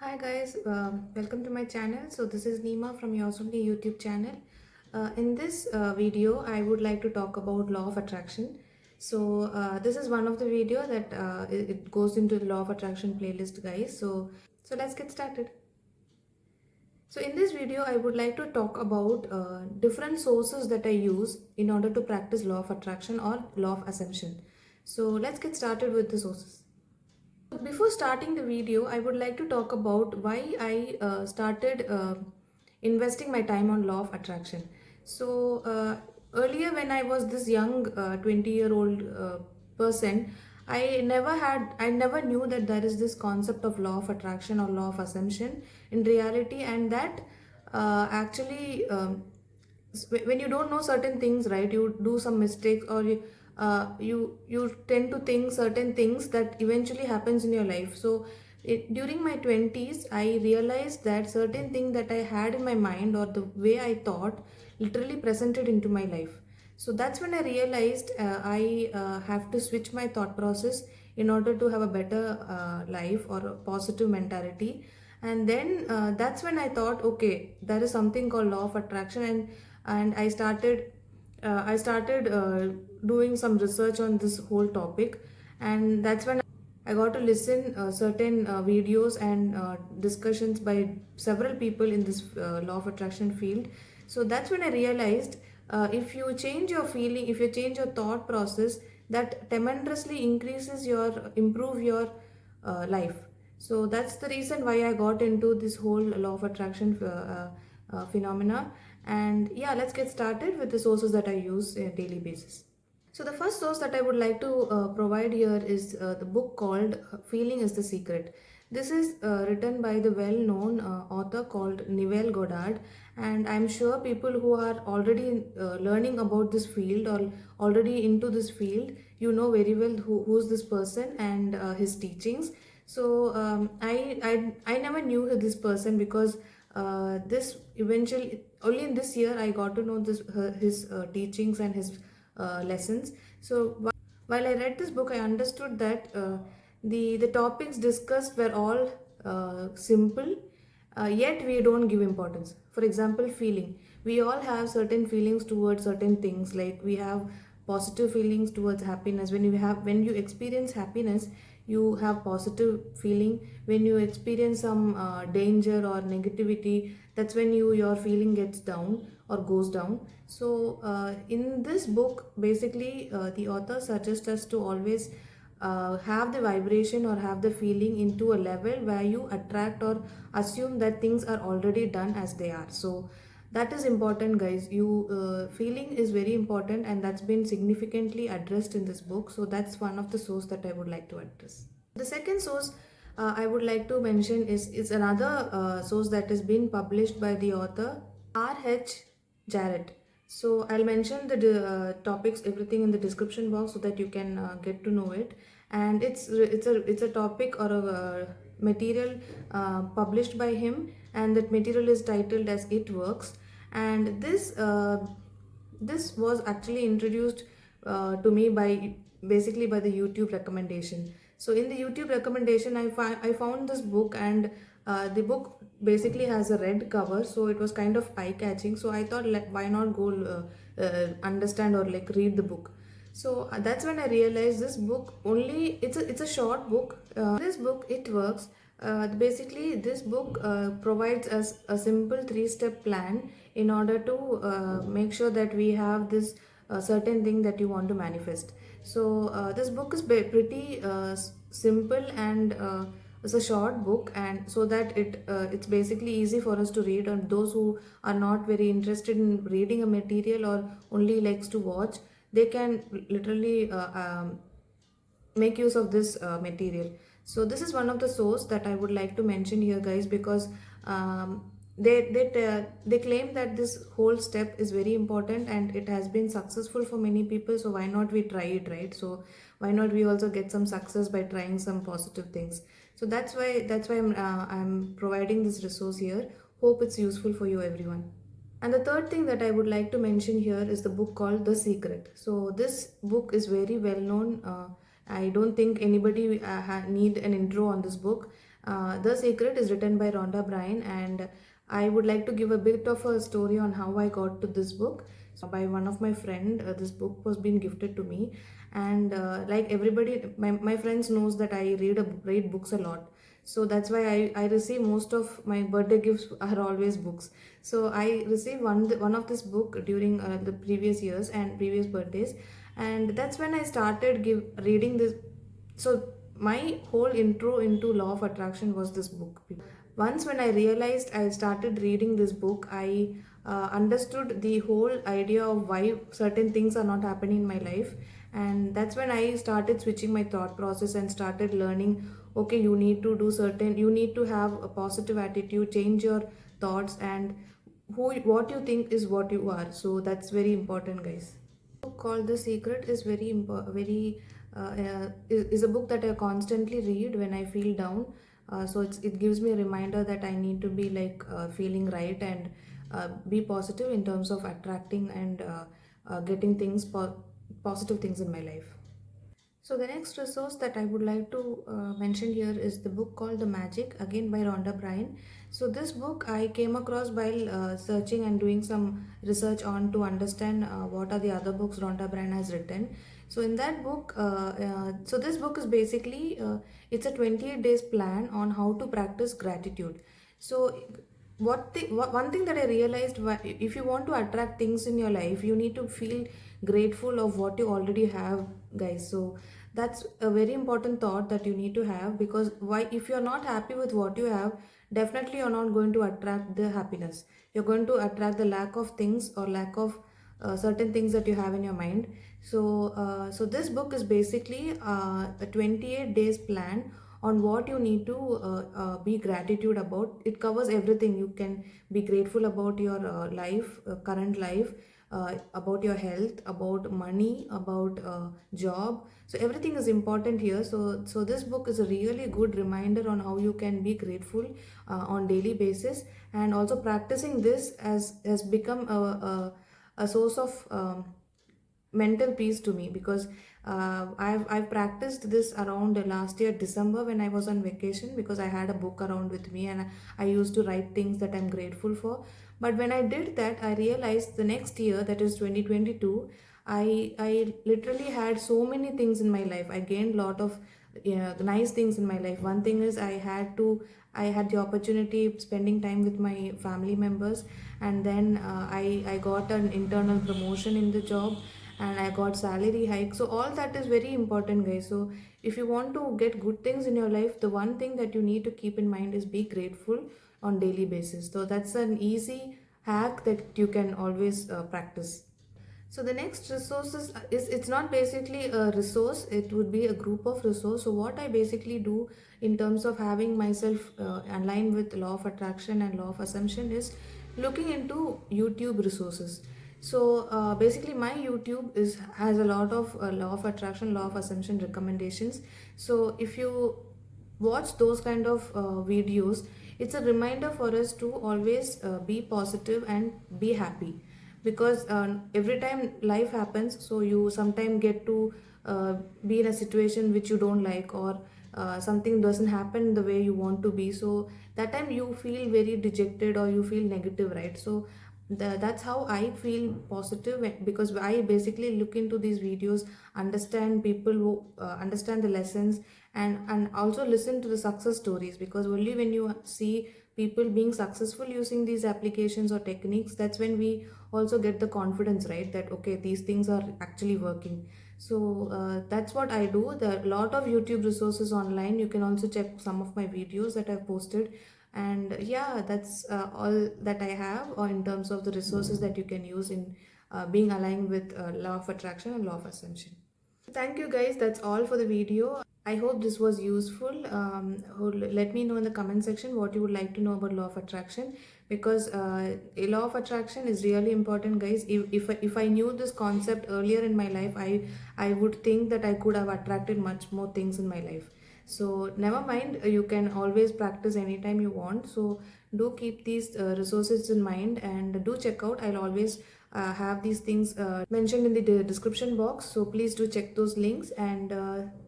Hi guys, welcome to my channel. So this is Neema from Yours Only YouTube channel. In this video, I would like to talk about law of attraction. So this is one of the video that it goes into the law of attraction playlist, guys. So let's get started. So in this video, I would like to talk about different sources that I use in order to practice law of attraction or law of assumption. So let's get started with the sources. Before starting the video, I would like to talk about why I started investing my time on law of attraction. So earlier, when I was this young 20-year-old person, I never knew that there is this concept of law of attraction or law of assumption in reality, and that actually when you don't know certain things, right, you do some mistakes, or you tend to think certain things that eventually happens in your life. During my 20s, I realized that certain thing that I had in my mind or the way I thought literally presented into my life. So that's when I realized I have to switch my thought process in order to have a better life or a positive mentality. And then that's when I thought, okay, there is something called law of attraction, and I started doing some research on this whole topic, and that's when I got to listen certain videos and discussions by several people in this law of attraction field. So that's when I realized if you change your feeling, if you change your thought process, that tremendously improve your life. So that's the reason why I got into this whole law of attraction phenomena. And yeah, let's get started with the sources that I use on a daily basis. So the first source that I would like to provide here is the book called Feeling is the Secret. This is written by the well-known author called Neville Goddard, and I'm sure people who are already learning about this field or already into this field, you know very well who's this person and his teachings. So I never knew this person because this eventually only in this year I got to know his teachings and his lessons. While I read this book, I understood that the topics discussed were all simple, yet we don't give importance. For example, feeling. We all have certain feelings towards certain things. Like we have positive feelings towards happiness. When you experience happiness, you have positive feeling. When you experience some danger or negativity, that's when your feeling gets down or goes down. So in this book, basically the author suggests us to always have the vibration or have the feeling into a level where you attract or assume that things are already done as they are. So that is important, guys. You feeling is very important, and that's been significantly addressed in this book. So that's one of the source that I would like to address. The second source I would like to mention is another source that has been published by the author R.H. Jarrett. So I'll mention the topics, everything in the description box so that you can get to know it. And it's a topic or a material published by him, and that material is titled as "It Works." And this was actually introduced to me by basically by the YouTube recommendation. So in the YouTube recommendation, I found this book, and the book basically has a red cover, so it was kind of eye catching. So I thought, like, why not go understand or like read the book. So that's when I realized this book only it's a short book. This book, It Works. Basically, this book provides us a simple three-step plan in order to make sure that we have this certain thing that you want to manifest. So this book is pretty simple, and it's a short book, and so that it's basically easy for us to read. And those who are not very interested in reading a material or only likes to watch, they can literally make use of this material. So this is one of the source that I would like to mention here, guys, because they claim that this whole step is very important and it has been successful for many people. So why not we try it, right? So why not we also get some success by trying some positive things? So that's why I'm providing this resource here. Hope it's useful for you, everyone. And the third thing that I would like to mention here is the book called The Secret. So this book is very well known. I don't think anybody need an intro on this book. The Secret is written by Rhonda Byrne, and I would like to give a bit of a story on how I got to this book. So by one of my friend, this book was being gifted to me, and like everybody, my friends knows that I read books a lot. So that's why I receive most of my birthday gifts are always books. So I received one of this book during the previous years and previous birthdays, and that's when I started reading this. So my whole intro into law of attraction was this book. Once when I realized, I started reading this book, I understood the whole idea of why certain things are not happening in my life. And that's when I started switching my thought process and started learning, okay, you need to do certain, you need to have a positive attitude, change your thoughts, and what you think is what you are. So that's very important, guys. Book called The Secret is is a book that I constantly read when I feel down. It gives me a reminder that I need to be like feeling right and be positive in terms of attracting and getting positive things in my life. So the next resource that I would like to mention here is the book called The Magic, again by Rhonda Byrne. So this book I came across while searching and doing some research on to understand what are the other books Rhonda Byrne has written. So in that book, so this book is basically it's a 28 days plan on how to practice gratitude. So one thing that I realized, if you want to attract things in your life, you need to feel grateful of what you already have, guys. So that's a very important thought that you need to have, because why, if you're not happy with what you have, definitely you're not going to attract the happiness. You're going to attract the lack of things or lack of certain things that you have in your mind. So this book is basically a 28 days plan on what you need to be gratitude about. It covers everything. You can be grateful about your life, current life, about your health, about money, about job. So everything is important here. So this book is a really good reminder on how you can be grateful on daily basis, and also practicing this has become a source of mental peace to me, because I've practiced this around last year December when I was on vacation, because I had a book around with me and I used to write things that I'm grateful for. But when I did that, I realized the next year, that is 2022, I literally had so many things in my life. I gained a lot of nice things in my life. One thing is I had the opportunity spending time with my family members, and then I got an internal promotion in the job, and I got salary hike. So all that is very important, guys. So if you want to get good things in your life, the one thing that you need to keep in mind is be grateful on daily basis. So that's an easy hack that you can always practice. So the next resources is, it's not basically a resource, it would be a group of resource. So what I basically do in terms of having myself aligned with law of attraction and law of assumption is looking into YouTube resources. So basically my YouTube is has a lot of law of attraction, law of assumption recommendations. So if you watch those kind of videos, it's a reminder for us to always be positive and be happy, because every time life happens, so you sometimes get to be in a situation which you don't like, or something doesn't happen the way you want to be. So that time you feel very dejected or you feel negative, right? So that's how I feel positive because I basically look into these videos, understand people who understand the lessons, and also listen to the success stories, because only when you see people being successful using these applications or techniques, that's when we also get the confidence, right, that okay, these things are actually working. So that's what I do. There are a lot of YouTube resources online. You can also check some of my videos that I've posted. And yeah, that's all that I have in terms of the resources that you can use in being aligned with law of attraction and law of assumption. Thank you, guys. That's all for the video. I hope this was useful. Let me know in the comment section what you would like to know about law of attraction, because a law of attraction is really important, guys. If I knew this concept earlier in my life, I would think that I could have attracted much more things in my life. So never mind, you can always practice anytime you want. So do keep these resources in mind, and do check out. I'll always have these things mentioned in the description box, so please do check those links. And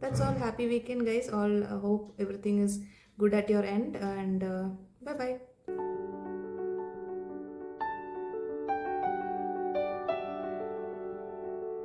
that's all. Happy weekend, guys. All hope everything is good at your end. And bye bye.